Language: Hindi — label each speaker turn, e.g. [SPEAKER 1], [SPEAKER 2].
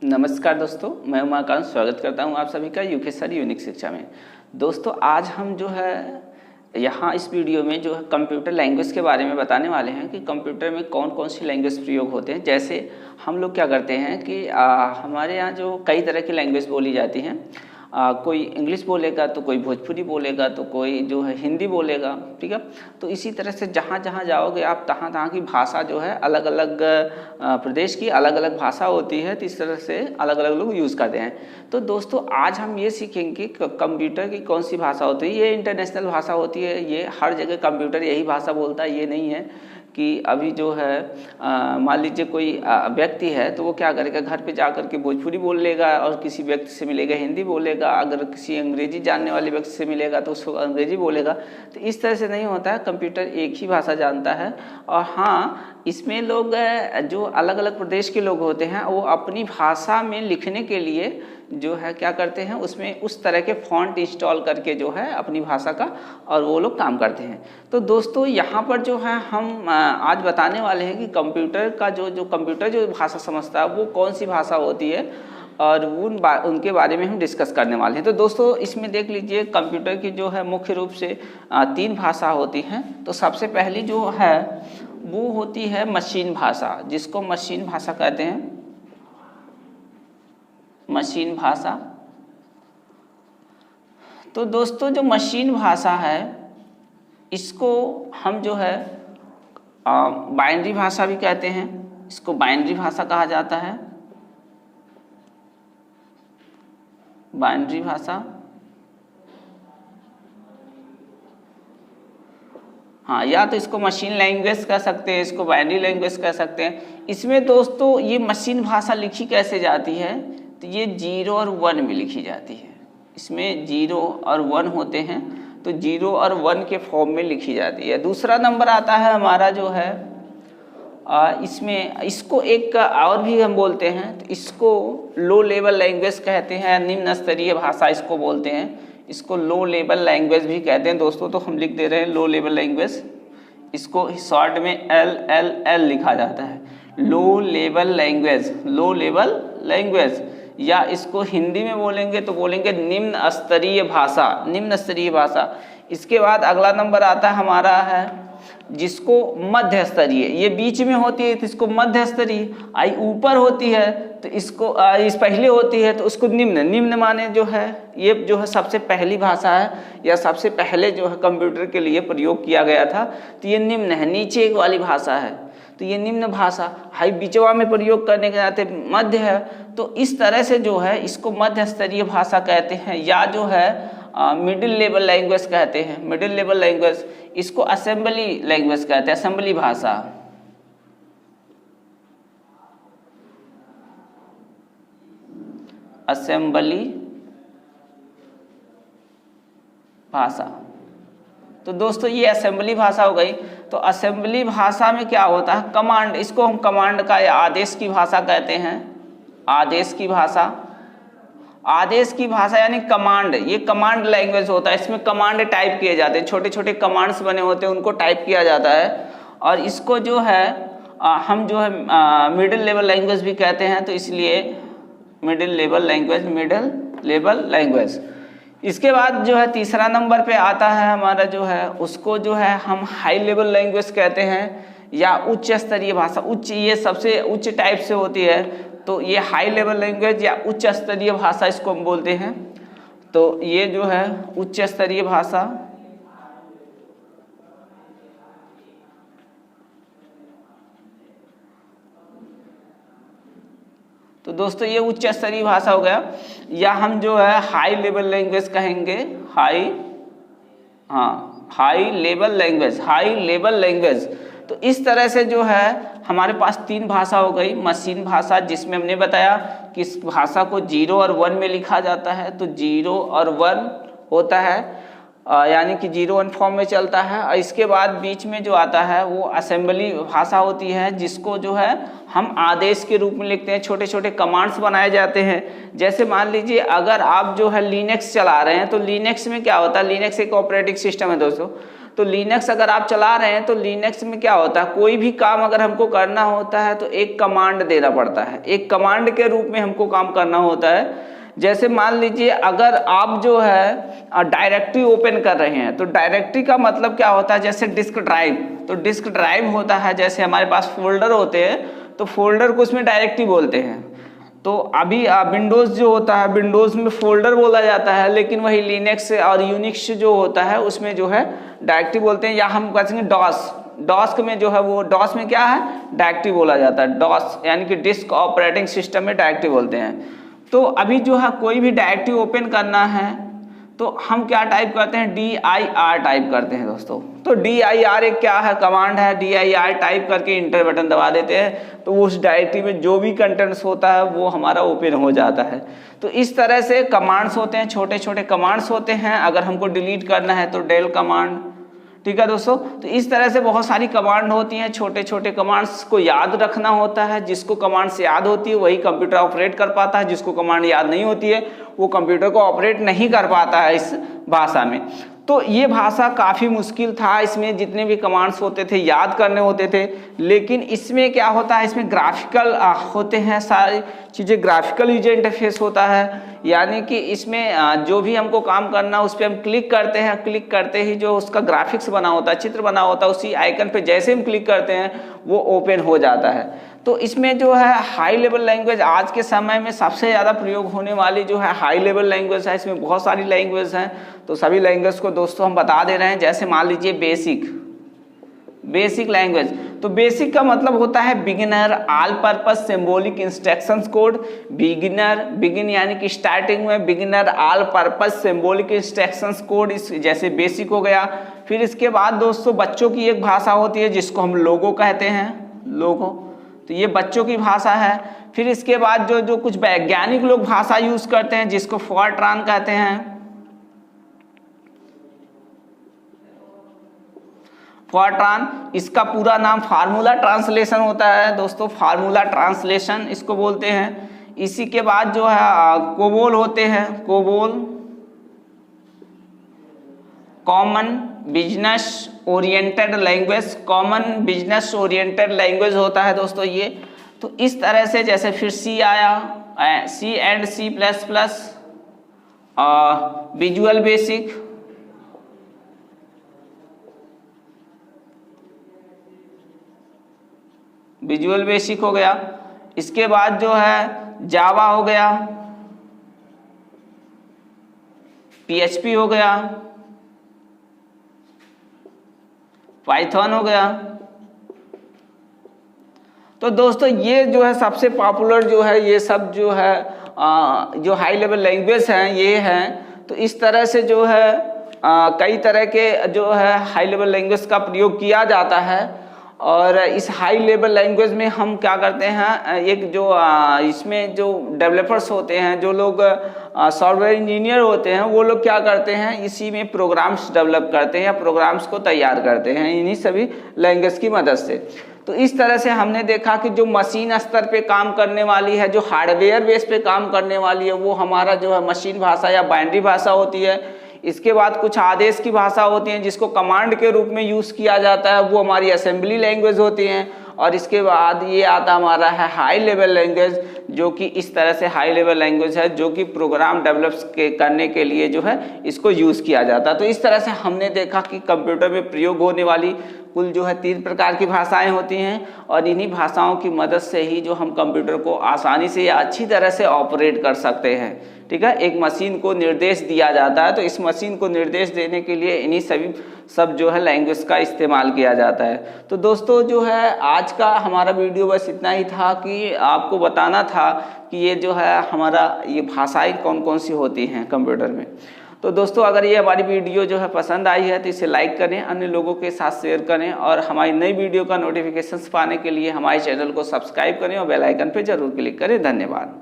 [SPEAKER 1] नमस्कार दोस्तों, मैं उमाकांत स्वागत करता हूं आप सभी का यूके सर यूनिक शिक्षा में। दोस्तों आज हम जो है यहाँ इस वीडियो में जो है कंप्यूटर लैंग्वेज के बारे में बताने वाले हैं कि कंप्यूटर में कौन कौन सी लैंग्वेज प्रयोग होते हैं। जैसे हम लोग क्या करते हैं कि हमारे यहाँ जो कई तरह की लैंग्वेज बोली जाती हैं। कोई इंग्लिश बोलेगा तो कोई भोजपुरी बोलेगा तो कोई जो है हिंदी बोलेगा, ठीक है। तो इसी तरह से जहाँ जहाँ जाओगे आप तहाँ तहाँ की भाषा जो है अलग अलग प्रदेश की अलग अलग भाषा होती है, तो इस तरह से अलग अलग लोग यूज़ करते हैं। तो दोस्तों आज हम ये सीखेंगे कि कंप्यूटर की कौन सी भाषा होती है। ये इंटरनेशनल भाषा होती है, ये हर जगह कंप्यूटर यही भाषा बोलता है। ये नहीं है कि अभी जो है मान लीजिए कोई व्यक्ति है तो वो क्या करेगा, घर पे जा कर के भोजपुरी बोल लेगा और किसी व्यक्ति से मिलेगा हिंदी बोलेगा, अगर किसी अंग्रेजी जानने वाले व्यक्ति से मिलेगा तो उसको अंग्रेजी बोलेगा। तो इस तरह से नहीं होता है, कंप्यूटर एक ही भाषा जानता है। और हाँ, इसमें लोग जो अलग अलग प्रदेश के लोग होते हैं वो अपनी भाषा में लिखने के लिए जो है क्या करते हैं, उसमें उस तरह के फॉन्ट इंस्टॉल करके जो है अपनी भाषा का और वो लोग काम करते हैं। तो दोस्तों यहाँ पर जो है हम आज बताने वाले हैं कि कंप्यूटर का जो कंप्यूटर जो भाषा समझता है वो कौन सी भाषा होती है और उनके बारे में हम डिस्कस करने वाले हैं। तो दोस्तों इसमें देख लीजिए, कंप्यूटर की जो है मुख्य रूप से 3 भाषा होती हैं। तो सबसे पहली जो है वो होती है मशीन भाषा, जिसको मशीन भाषा कहते हैं, मशीन भाषा। तो दोस्तों जो मशीन भाषा है इसको हम जो है बाइनरी भाषा भी कहते हैं, इसको बाइनरी भाषा कहा जाता है, बाइनरी भाषा। हाँ, या तो इसको मशीन लैंग्वेज कह सकते हैं, इसको बाइनरी लैंग्वेज कह सकते हैं। इसमें दोस्तों ये मशीन भाषा लिखी कैसे जाती है, तो ये 0 और 1 में लिखी जाती है। इसमें 0 और 1 होते हैं, तो 0 और 1 के फॉर्म में लिखी जाती है। दूसरा नंबर आता है हमारा जो है इसमें इसको एक और भी हम बोलते हैं, तो इसको लो लेवल लैंग्वेज कहते हैं, निम्न स्तरीय भाषा इसको बोलते हैं। इसको लो लेवल लैंग्वेज भी कहते हैं दोस्तों, तो हम लिख दे रहे हैं लो लेवल लैंग्वेज। इसको शॉर्ट में LLL लिखा जाता है, low level language, low level language. या इसको हिंदी में बोलेंगे तो बोलेंगे निम्न स्तरीय भाषा, निम्न स्तरीय भाषा। इसके बाद अगला नंबर आता है हमारा है जिसको मध्य स्तरीय, ये बीच में होती है तो इसको मध्य स्तरीय। आई ऊपर होती है तो इसको इस पहले होती है तो उसको निम्न। निम्न माने जो है ये जो है सबसे पहली भाषा है या सबसे पहले जो है कंप्यूटर के लिए प्रयोग किया गया था, तो ये निम्न है, नीचे एक वाली भाषा है, तो ये निम्न भाषा। हाई बीचवा में प्रयोग करने के नाते मध्य है, तो इस तरह से जो है इसको मध्य स्तरीय भाषा कहते हैं। या जो है मिडिल लेवल लैंग्वेज कहते हैं, मिडिल लेवल लैंग्वेज। इसको असेंबली लैंग्वेज कहते हैं, असेंबली भाषा। असेंबली भाषा। तो दोस्तों ये असेंबली भाषा हो गई। तो असेंबली भाषा में क्या होता है, कमांड, इसको हम कमांड का या आदेश की भाषा कहते हैं, आदेश की भाषा। आदेश की भाषा यानी कमांड, ये कमांड लैंग्वेज होता है। इसमें कमांड टाइप किए जाते हैं, छोटे छोटे कमांड्स बने होते हैं, उनको टाइप किया जाता है। और इसको जो है हम जो है मिडिल लेवल लैंग्वेज भी कहते हैं, तो इसलिए middle level language, middle level language. इसके बाद जो है तीसरा नंबर पे आता है हमारा जो है उसको जो है हम हाई लेवल लैंग्वेज कहते हैं या उच्च स्तरीय भाषा। उच्च, ये सबसे उच्च टाइप से होती है, तो ये हाई लेवल लैंग्वेज या उच्च स्तरीय भाषा इसको हम बोलते हैं। तो ये जो है उच्च स्तरीय भाषा। तो दोस्तों ये उच्च स्तरीय भाषा हो गया। या हम जो है हाई लेवल लैंग्वेज कहेंगे, high level language, high level language. तो इस तरह से जो है हमारे पास 3 भाषा हो गई। मशीन भाषा, जिसमें हमने बताया कि इस भाषा को 0 और 1 में लिखा जाता है, तो 0 और 1 होता है, यानी कि 0-1 फॉर्म में चलता है। और इसके बाद बीच में जो आता है वो असेंबली भाषा होती है, जिसको जो है हम आदेश के रूप में लिखते हैं, छोटे छोटे कमांड्स बनाए जाते हैं। जैसे मान लीजिए अगर आप जो है लिनक्स चला रहे हैं, तो लिनक्स में क्या होता है, लिनक्स एक ऑपरेटिंग सिस्टम है दोस्तों। तो लिनक्स अगर आप चला रहे हैं तो लिनक्स में क्या होता है, कोई भी काम अगर हमको करना होता है तो एक कमांड देना पड़ता है, एक कमांड के रूप में हमको काम करना होता है। जैसे मान लीजिए अगर आप जो है डायरेक्टरी ओपन कर रहे हैं तो डायरेक्टरी का मतलब क्या होता है, जैसे डिस्क ड्राइव, तो डिस्क ड्राइव होता है, जैसे हमारे पास फोल्डर होते हैं तो फोल्डर को उसमें डायरेक्टरी बोलते हैं। तो अभी विंडोज़ जो होता है, विंडोज़ में फोल्डर बोला जाता है, लेकिन वही लिनक्स और यूनिक्स जो होता है उसमें जो है डायरेक्टरी बोलते हैं, या हम कहेंगे डॉस में जो है वो डॉस में क्या है, डायरेक्टरी बोला जाता है। डॉस यानी कि डिस्क ऑपरेटिंग सिस्टम में डायरेक्टरी बोलते हैं। तो अभी जो है कोई भी डायरेक्टरी ओपन करना है तो हम क्या टाइप करते हैं, dir टाइप करते हैं दोस्तों। तो dir एक क्या है, कमांड है, dir टाइप करके इंटर बटन दबा देते हैं तो उस डायरेक्टरी में जो भी कंटेंट्स होता है वो हमारा ओपन हो जाता है। तो इस तरह से कमांड्स होते हैं, छोटे छोटे कमांड्स होते हैं। अगर हमको डिलीट करना है तो डेल कमांड, ठीक है दोस्तों। तो इस तरह से बहुत सारी कमांड होती हैं, छोटे छोटे कमांड्स को याद रखना होता है। जिसको कमांड्स याद होती है वही कंप्यूटर ऑपरेट कर पाता है, जिसको कमांड याद नहीं होती है वो कंप्यूटर को ऑपरेट नहीं कर पाता है इस भाषा में। तो ये भाषा काफ़ी मुश्किल था, इसमें जितने भी कमांड्स होते थे याद करने होते थे। लेकिन इसमें क्या होता है, इसमें ग्राफिकल होते हैं, सारी चीज़ें ग्राफिकल यूजर इंटरफेस होता है। यानी कि इसमें जो भी हमको काम करना उस पर हम क्लिक करते हैं, क्लिक करते ही जो उसका ग्राफिक्स बना होता है, चित्र बना होता है, उसी आइकन पे जैसे हम क्लिक करते हैं वो ओपन हो जाता है। तो इसमें जो है हाई लेवल लैंग्वेज आज के समय में सबसे ज़्यादा प्रयोग होने वाली जो है हाई लेवल लैंग्वेज है। इसमें बहुत सारी लैंग्वेज हैं, तो सभी लैंग्वेज को दोस्तों हम बता दे रहे हैं। जैसे मान लीजिए बेसिक लैंग्वेज, तो बेसिक का मतलब होता है beginner, all purpose symbolic instructions code. Begin यानी कि स्टार्टिंग में, beginner, all purpose symbolic instructions code, इस जैसे बेसिक हो गया। फिर इसके बाद दोस्तों बच्चों की एक भाषा होती है जिसको हम लोगो कहते हैं, लोगो, तो ये बच्चों की भाषा है। फिर इसके बाद जो कुछ वैज्ञानिक लोग भाषा यूज करते हैं जिसको फॉरट्रान कहते हैं। फॉरट्रान, इसका पूरा नाम फार्मूला ट्रांसलेशन होता है दोस्तों, फार्मूला ट्रांसलेशन इसको बोलते हैं। इसी के बाद जो है कोबोल होते हैं, COBOL common business oriented language, common business oriented language होता है दोस्तों ये। तो इस तरह से जैसे फिर सी आया, C and C++, visual basic, visual basic हो गया। इसके बाद जो है जावा हो गया, PHP हो गया, पाइथन हो गया। तो दोस्तों ये जो है सबसे पॉपुलर जो है, ये सब जो है जो हाई लेवल लैंग्वेज हैं ये हैं। तो इस तरह से जो है कई तरह के जो है हाई लेवल लैंग्वेज का प्रयोग किया जाता है। और इस हाई लेवल लैंग्वेज में हम क्या करते हैं, एक जो इसमें जो डेवलपर्स होते हैं, जो लोग सॉफ्टवेयर इंजीनियर होते हैं, वो लोग क्या करते हैं, इसी में प्रोग्राम्स डेवलप करते हैं या प्रोग्राम्स को तैयार करते हैं इन्हीं सभी लैंग्वेज की मदद से। तो इस तरह से हमने देखा कि जो मशीन स्तर पे काम करने वाली है, जो हार्डवेयर बेस पे काम करने वाली है, वो हमारा जो है मशीन भाषा या बाइनरी भाषा होती है। इसके बाद कुछ आदेश की भाषा होती हैं जिसको कमांड के रूप में यूज़ किया जाता है, वो हमारी असेंबली लैंग्वेज होती हैं। और इसके बाद ये आता हमारा है हाई लेवल लैंग्वेज, जो कि इस तरह से हाई लेवल लैंग्वेज है जो कि प्रोग्राम डेवलप करने के लिए जो है इसको यूज़ किया जाता है। तो इस तरह से हमने देखा कि कंप्यूटर में प्रयोग होने वाली कुल जो है 3 प्रकार की भाषाएं होती हैं, और इन्हीं भाषाओं की मदद से ही जो हम कंप्यूटर को आसानी से या अच्छी तरह से ऑपरेट कर सकते हैं। ठीक है, एक मशीन को निर्देश दिया जाता है, तो इस मशीन को निर्देश देने के लिए इन्हीं सब जो है लैंग्वेज का इस्तेमाल किया जाता है। तो दोस्तों जो है आज का हमारा वीडियो बस इतना ही था कि आपको बताना था कि ये जो है हमारा ये भाषाएं कौन कौन सी होती हैं कंप्यूटर में। तो दोस्तों अगर ये हमारी वीडियो जो है पसंद आई है तो इसे लाइक करें, अन्य लोगों के साथ शेयर करें, और हमारी नई वीडियो का नोटिफिकेशंस पाने के लिए हमारे चैनल को सब्सक्राइब करें और बेल आइकन पर जरूर क्लिक करें। धन्यवाद।